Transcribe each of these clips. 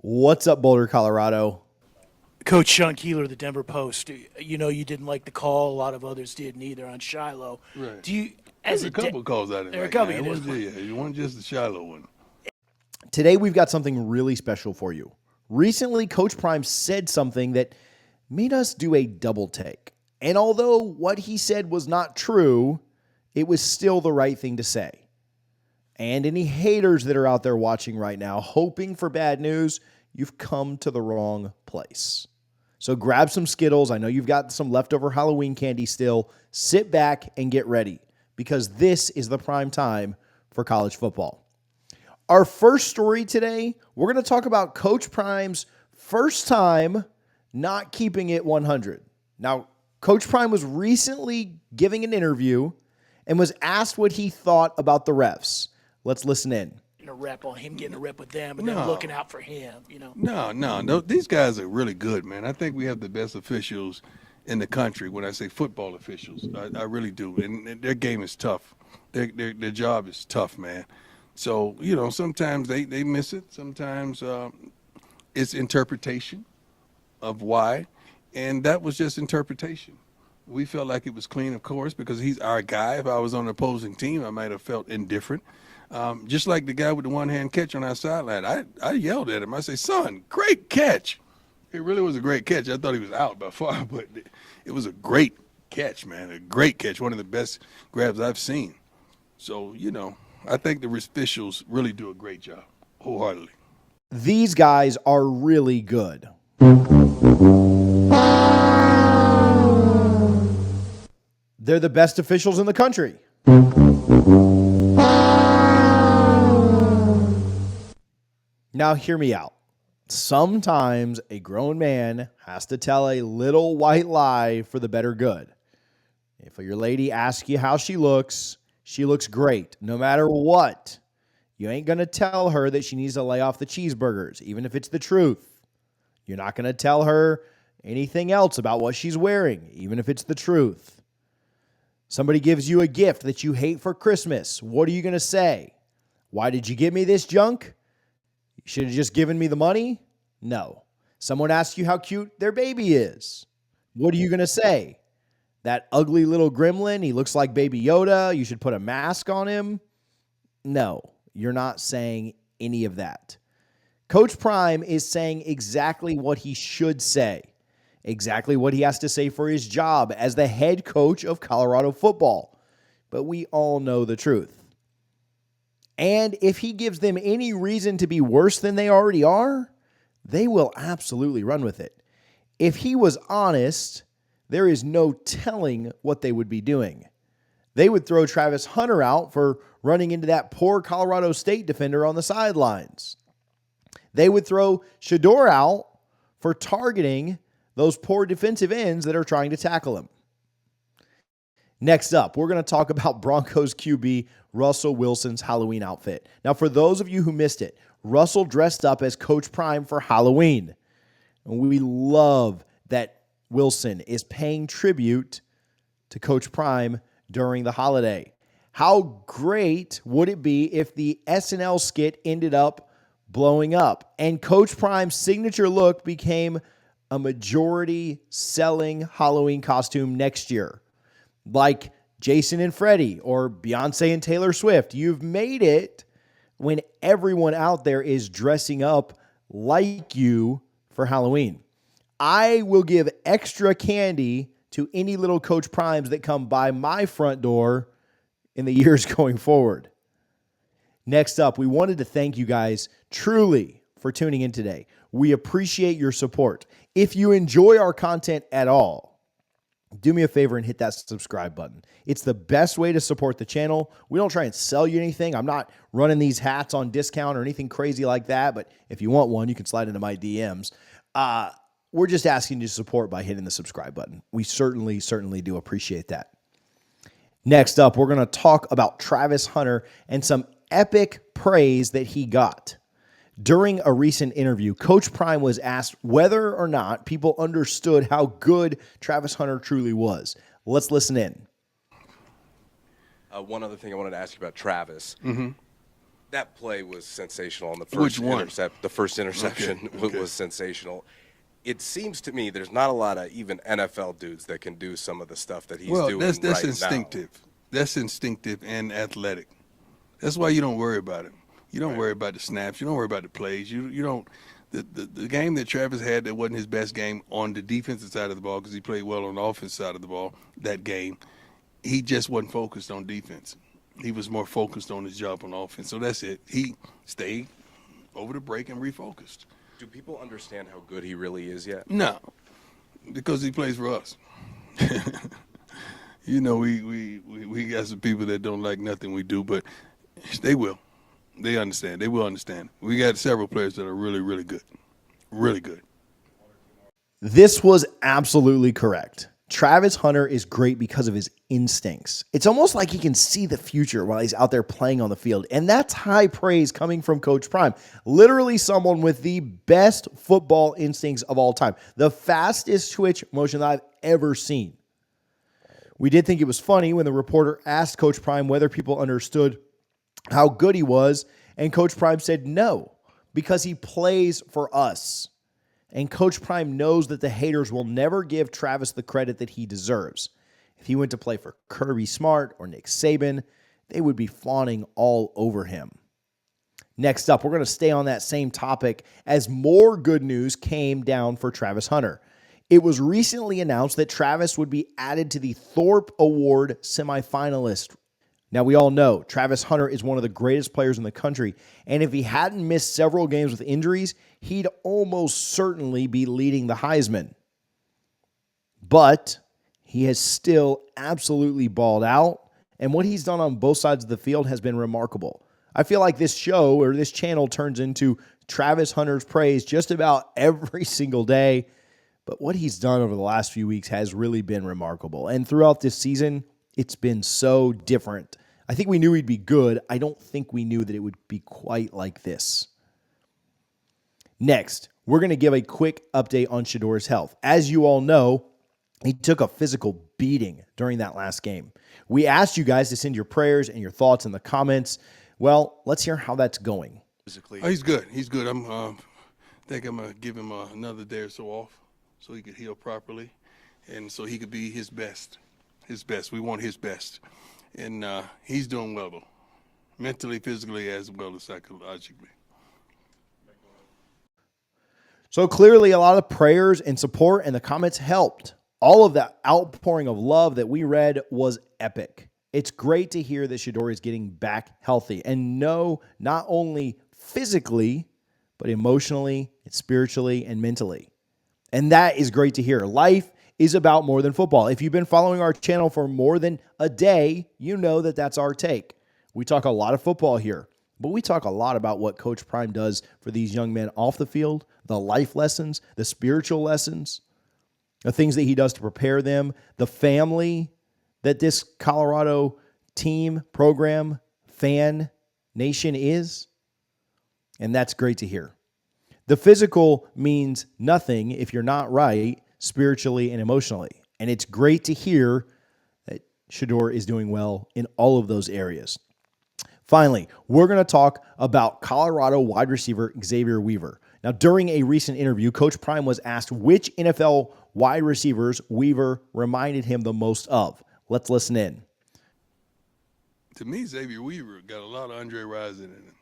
What's up, Boulder, Colorado? Coach Sean Keeler of the Denver Post. You know you didn't like the call. A lot of others didn't either on Shiloh. Right. Do you, There's as a couple calls out of there are a right couple now. you It didn't wasn't, it wasn't just the shallow one. Today, we've got something really special for you. Recently, Coach Prime said something that made us do a double take. And although what he said was not true, it was still the right thing to say. And any haters that are out there watching right now, hoping for bad news, you've come to the wrong place. So grab some Skittles. I know you've got some leftover Halloween candy still. Sit back and get ready because this is the prime time for college football. Our first story today, we're going to talk about Coach Prime's first time not keeping it 100. Now, Coach Prime was recently giving an interview and was asked what he thought about the refs. Let's listen in. a rep on him getting a rep with them and No. then looking out for him, No. These guys are really good, man. I think we have the best officials in the country. When I say football officials, I really do. And their game is tough. Their job is tough, man. So, sometimes they miss it. Sometimes it's interpretation of why. And that was just interpretation. We felt like it was clean, of course, because he's our guy. If I was on the opposing team, I might have felt indifferent. Just like the guy with the one-hand catch on our sideline. I yelled at him. I say, son, great catch. It really was a great catch. I thought he was out by far, but it was a great catch, man. A great catch. One of the best grabs I've seen. So, I think the officials really do a great job, wholeheartedly. These guys are really good. They're the best officials in the country. Now, hear me out. Sometimes a grown man has to tell a little white lie for the better good. If your lady asks you how she looks great, no matter what. You ain't going to tell her that she needs to lay off the cheeseburgers, even if it's the truth. You're not going to tell her anything else about what she's wearing, even if it's the truth. Somebody gives you a gift that you hate for Christmas. What are you going to say? Why did you give me this junk? You should have just given me the money? No. Someone asks you how cute their baby is. What are you going to say? That ugly little gremlin, he looks like Baby Yoda. You should put a mask on him? No, you're not saying any of that. Coach Prime is saying exactly what he should say, exactly what he has to say for his job as the head coach of Colorado football. But we all know the truth. And if he gives them any reason to be worse than they already are, they will absolutely run with it. If he was honest, there is no telling what they would be doing. They would throw Travis Hunter out for running into that poor Colorado State defender on the sidelines. They would throw Shador out for targeting those poor defensive ends that are trying to tackle him. Next up, we're going to talk about Broncos QB Russell Wilson's Halloween outfit. Now, for those of you who missed it, Russell dressed up as Coach Prime for Halloween. And we love that Wilson is paying tribute to Coach Prime during the holiday. How great would it be if the SNL skit ended up blowing up and Coach Prime's signature look became a majority selling Halloween costume next year? Like Jason and Freddie or Beyonce and Taylor Swift. You've made it when everyone out there is dressing up like you for Halloween. I will give extra candy to any little Coach Primes that come by my front door in the years going forward. Next up, we wanted to thank you guys truly for tuning in today. We appreciate your support. If you enjoy our content at all, do me a favor and hit that subscribe button. It's the best way to support the channel. We don't try and sell you anything. I'm not running these hats on discount or anything crazy like that, but if you want one, you can slide into my DMs. We're just asking you to support by hitting the subscribe button. We certainly do appreciate that. Next up, we're going to talk about Travis Hunter and some epic praise that he got. During a recent interview, Coach Prime was asked whether or not people understood how good Travis Hunter truly was. Let's listen in. One other thing I wanted to ask you about Travis. That play was sensational on the Which first one? The first interception Okay. was sensational. It seems to me there's not a lot of even NFL dudes that can do some of the stuff that he's doing That's right instinctive. That's instinctive and athletic. That's why you don't worry about it. You don't worry about the snaps. You don't worry about the plays. You don't. The game that Travis had that wasn't his best game on the defensive side of the ball because he played well on the offensive side of the ball. That game, he just wasn't focused on defense. He was more focused on his job on offense. So that's it. He stayed over the break and refocused. Do people understand how good he really is yet? No, because he plays for us. You know, we got some people that don't like nothing we do, but they will. They understand. They will understand. We got several players that are really, really good. Really good. This was absolutely correct. Travis Hunter is great because of his instincts. It's almost like he can see the future while he's out there playing on the field. And that's high praise coming from Coach Prime. Literally someone with the best football instincts of all time. The fastest twitch motion that I've ever seen. We did think it was funny when the reporter asked Coach Prime whether people understood how good he was. And Coach Prime said no, because he plays for us. And Coach Prime knows that the haters will never give Travis the credit that he deserves. If he went to play for Kirby Smart or Nick Saban, they would be fawning all over him. Next up, we're going to stay on that same topic as more good news came down for Travis Hunter. It was recently announced that Travis would be added to the Thorpe Award semifinalist. Now, we all know Travis Hunter is one of the greatest players in the country, and if he hadn't missed several games with injuries, he'd almost certainly be leading the Heisman. But he has still absolutely balled out, and what he's done on both sides of the field has been remarkable. I feel like this show or this channel turns into Travis Hunter's praise just about every single day, but what he's done over the last few weeks has really been remarkable. And throughout this season, it's been so different. I think we knew he'd be good. I don't think we knew that it would be quite like this. Next, we're going to give a quick update on Shedor's health. As you all know, he took a physical beating during that last game. We asked you guys to send your prayers and your thoughts in the comments. Well, let's hear how that's going. Oh, he's good. He's good. I think I'm going to give him another day or so off so he could heal properly and so he could be his best. His best. We want his best. And he's doing well, though, mentally, physically, as well as psychologically. So clearly a lot of prayers and support and the comments helped. All of that outpouring of love that we read was epic. It's great to hear that Shedeur is getting back healthy and no, not only physically, but emotionally, and spiritually, and mentally. And that is great to hear. Life is about more than football. If you've been following our channel for more than a day, you know that that's our take. We talk a lot of football here, but we talk a lot about what Coach Prime does for these young men off the field, the life lessons, the spiritual lessons, the things that he does to prepare them, the family that this Colorado team, program, fan, nation is. And that's great to hear. The physical means nothing if you're not right spiritually and emotionally. And it's great to hear that Shedeur is doing well in all of those areas. Finally, we're going to talk about Colorado wide receiver Xavier Weaver. Now, during a recent interview, Coach Prime was asked which NFL wide receivers Weaver reminded him the most of. Let's listen in. To me, Xavier Weaver got a lot of Andre Rison in him.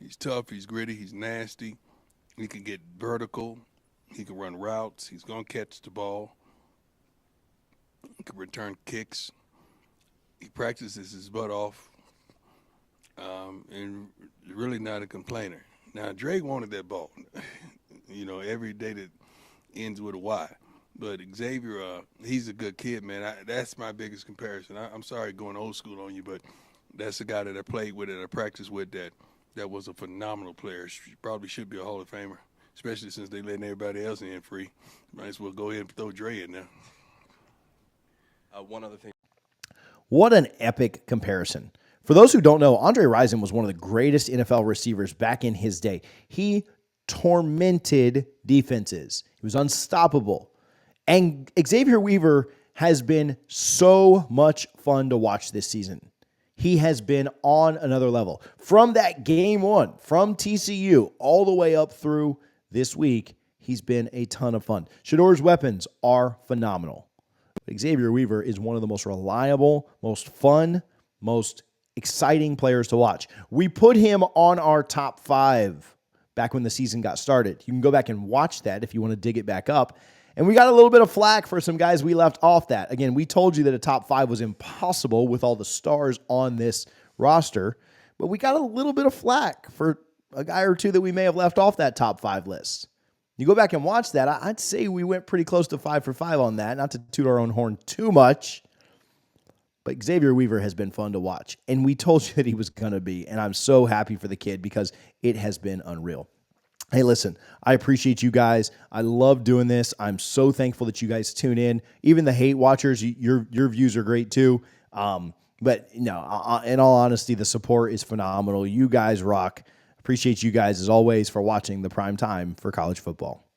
He's tough, he's gritty, he's nasty. He can get vertical. He can run routes. He's going to catch the ball. He can return kicks. He practices his butt off and really not a complainer. Now, Drake wanted that ball, every day that ends with a Y. But Xavier, he's a good kid, man. That's my biggest comparison. I'm sorry going old school on you, but that's the guy that I played with and I practiced with that was a phenomenal player. Probably should be a Hall of Famer. Especially since they letting everybody else in free. Might as well go ahead and throw Dre in there. One other thing. What an epic comparison. For those who don't know, Andre Rison was one of the greatest NFL receivers back in his day. He tormented defenses. He was unstoppable. And Xavier Weaver has been so much fun to watch this season. He has been on another level. From that game one, from TCU, all the way up through this week, he's been a ton of fun. Shador's weapons are phenomenal. Xavier Weaver is one of the most reliable, most fun, most exciting players to watch. We put him on our top 5 back when the season got started. You can go back and watch that if you want to dig it back up. And we got a little bit of flack for some guys we left off that. Again, we told you that a top 5 was impossible with all the stars on this roster, but we got a little bit of flack for a guy or two that we may have left off that top 5 list. You go back and watch that, I'd say we went pretty close to 5 for 5 on that, not to toot our own horn too much, but Xavier Weaver has been fun to watch, and we told you that he was going to be, and I'm so happy for the kid because it has been unreal. Hey, listen, I appreciate you guys. I love doing this. I'm so thankful that you guys tune in. Even the hate watchers, your views are great too. But no, in all honesty, the support is phenomenal. You guys rock. Appreciate you guys as always for watching the prime time for college football.